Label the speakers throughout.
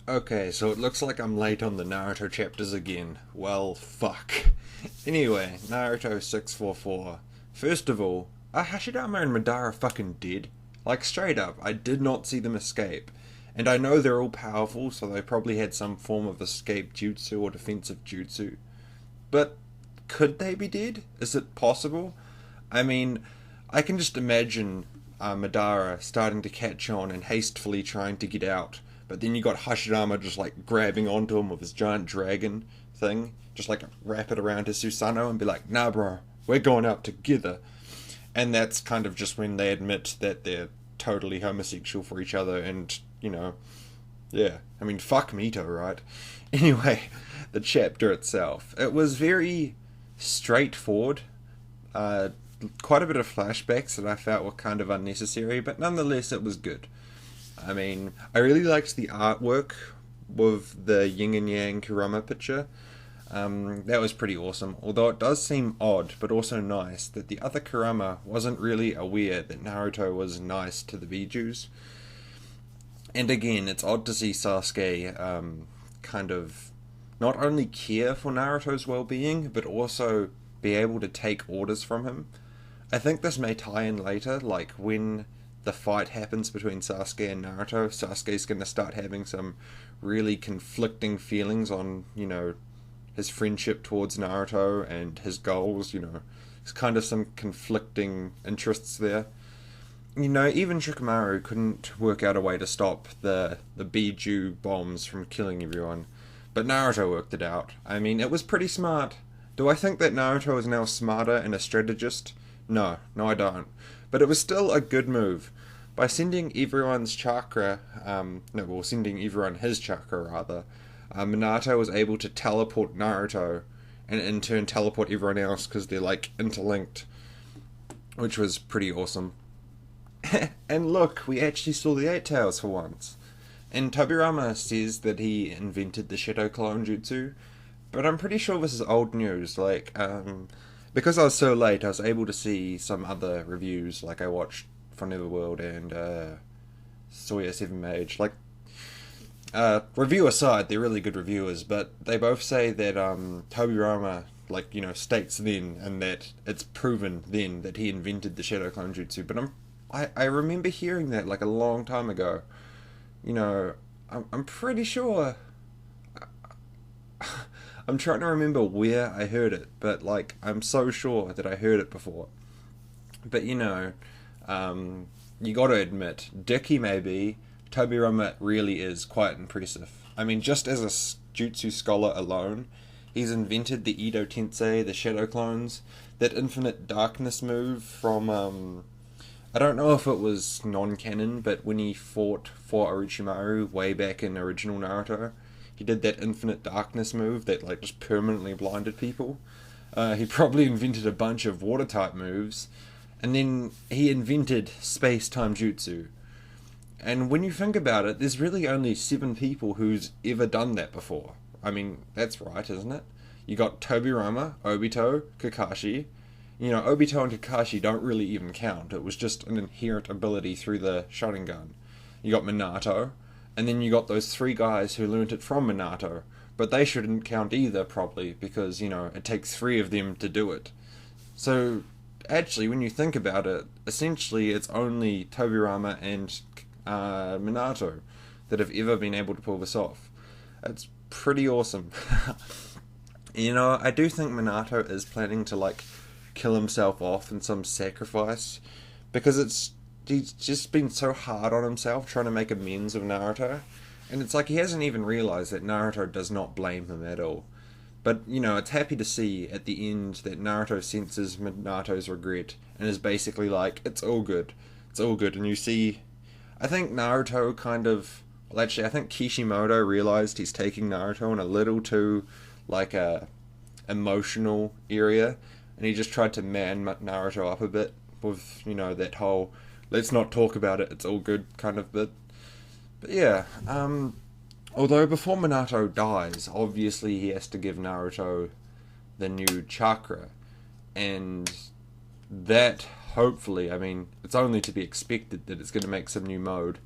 Speaker 1: Okay, so it looks like I'm late on the Naruto chapters again. Well, fuck. Anyway, Naruto 644. First of all, are Hashirama and Madara fucking dead? Like, straight up, I did not see them escape. And I know they're all powerful, so they probably had some form of escape jutsu or defensive jutsu. But could they be dead? Is it possible? I mean, I can just imagine Madara starting to catch on and hastily trying to get out. But then you got Hashirama just like grabbing onto him with his giant dragon thing, just like wrap it around his Susanoo and be like, nah bro, we're going out together. And that's kind of just when they admit that they're totally homosexual for each other and, yeah. I mean, fuck Mito, right? Anyway, the chapter itself. It was very straightforward. Quite a bit of flashbacks that I felt were kind of unnecessary, but nonetheless it was good. I mean, I really liked the artwork with the yin and yang Kurama picture. That was pretty awesome, although it does seem odd, but also nice, that the other Kurama wasn't really aware that Naruto was nice to the Bijus. And again, it's odd to see Sasuke kind of not only care for Naruto's well-being, but also be able to take orders from him. I think this may tie in later, like when the fight happens between Sasuke and Naruto, Sasuke's going to start having some really conflicting feelings on, his friendship towards Naruto and his goals, There's kind of some conflicting interests there. Even Shikamaru couldn't work out a way to stop the Biju bombs from killing everyone. But Naruto worked it out. I mean, it was pretty smart. Do I think that Naruto is now smarter and a strategist? No, I don't. But it was still a good move. By sending everyone's chakra, sending everyone his chakra rather, Minato was able to teleport Naruto, and in turn teleport everyone else because they're like interlinked, which was pretty awesome. And look, we actually saw the Eight Tails for once. And Tobirama says that he invented the Shadow Clone Jutsu, but I'm pretty sure this is old news. Because I was so late, I was able to see some other reviews. Like I watched From Neverworld and Sawyer 7 Mage. Review aside, they're really good reviewers, but they both say that Tobirama, states then, and that it's proven then that he invented the Shadow Clone Jutsu. But I remember hearing that a long time ago. I'm pretty sure. I'm trying to remember where I heard it, but I'm so sure that I heard it before. But you gotta admit, Dicky maybe, Tobirama really is quite impressive. I mean, just as a jutsu scholar alone, he's invented the Edo Tensei, the Shadow Clones, that infinite darkness move from, I don't know if it was non-canon, but when he fought for Orochimaru way back in original Naruto, he did that infinite darkness move that just permanently blinded people. He probably invented a bunch of water-type moves, and then he invented space-time jutsu. And when you think about it, there's really only 7 people who's ever done that before. I mean, that's right, isn't it? You got Tobirama, Obito, Kakashi. Obito and Kakashi don't really even count. It was just an inherent ability through the Sharingan. You got Minato, and then you got those 3 guys who learnt it from Minato. But they shouldn't count either, probably, because, it takes 3 of them to do it. So, actually, when you think about it, essentially it's only Tobirama and Minato that have ever been able to pull this off. It's pretty awesome. I do think Minato is planning to, kill himself off in some sacrifice, because he's just been so hard on himself trying to make amends with Naruto, and it's he hasn't even realized that Naruto does not blame him at all. But it's happy to see at the end that Naruto senses Minato's regret and is basically it's all good, and you see, I think Naruto I think Kishimoto realized he's taking Naruto in a little too a emotional area, and he just tried to man Naruto up a bit with, that whole, let's not talk about it, it's all good kind of bit. But yeah, although before Minato dies, obviously he has to give Naruto the new chakra. And that, hopefully, I mean, it's only to be expected that it's going to make some new mode.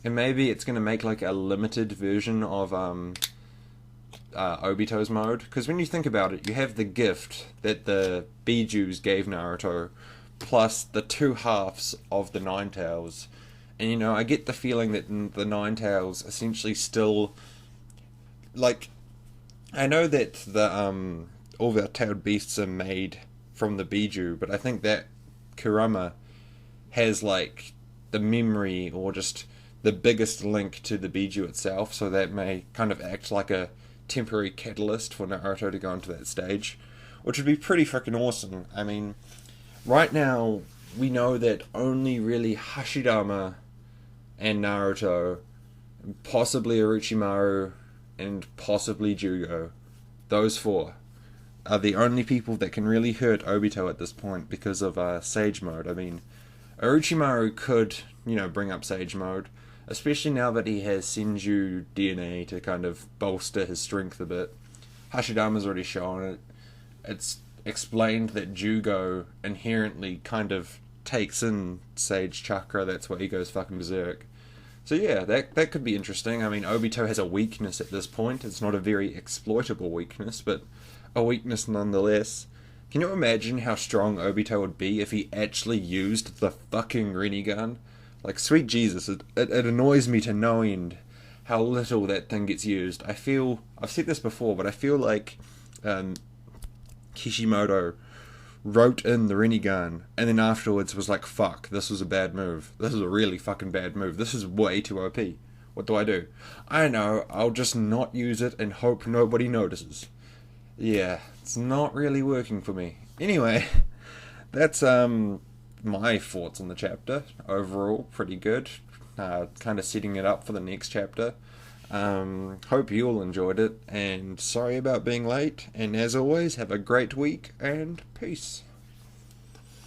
Speaker 1: And maybe it's going to make like a limited version of Obito's mode. Because when you think about it, you have the gift that the Bijus gave Naruto, plus the two halves of the Nine Tails. And you know, I get the feeling that the Nine Tails essentially still, like, I know that the all the tailed beasts are made from the Biju, but I think that Kurama has like the memory or just the biggest link to the Biju itself, so that may kind of act like a temporary catalyst for Naruto to go into that stage, which would be pretty freaking awesome. I mean, right now we know that only really Hashirama and Naruto, possibly Orochimaru, and possibly Jugo, those four, are the only people that can really hurt Obito at this point because of Sage Mode. I mean, Orochimaru could, you know, bring up Sage Mode, especially now that he has Senju DNA to kind of bolster his strength a bit. Hashirama's already shown it. It's explained that Jugo inherently kind of takes in Sage Chakra, that's why he goes fucking berserk. So yeah, that could be interesting. I mean, Obito has a weakness at this point. It's not a very exploitable weakness, but a weakness nonetheless. Can you imagine how strong Obito would be if he actually used the fucking Rinnegan? Like, sweet Jesus, it annoys me to no end how little that thing gets used. I've said this before, but I feel like Kishimoto wrote in the Rinnegan, and then afterwards was like, fuck, this was a bad move. This is a really fucking bad move. This is way too OP. What do? I know, I'll just not use it and hope nobody notices. Yeah, it's not really working for me. Anyway, that's my thoughts on the chapter. Overall, pretty good. Kind of setting it up for the next chapter. Hope you all enjoyed it, and sorry about being late, and as always, have a great week, and peace.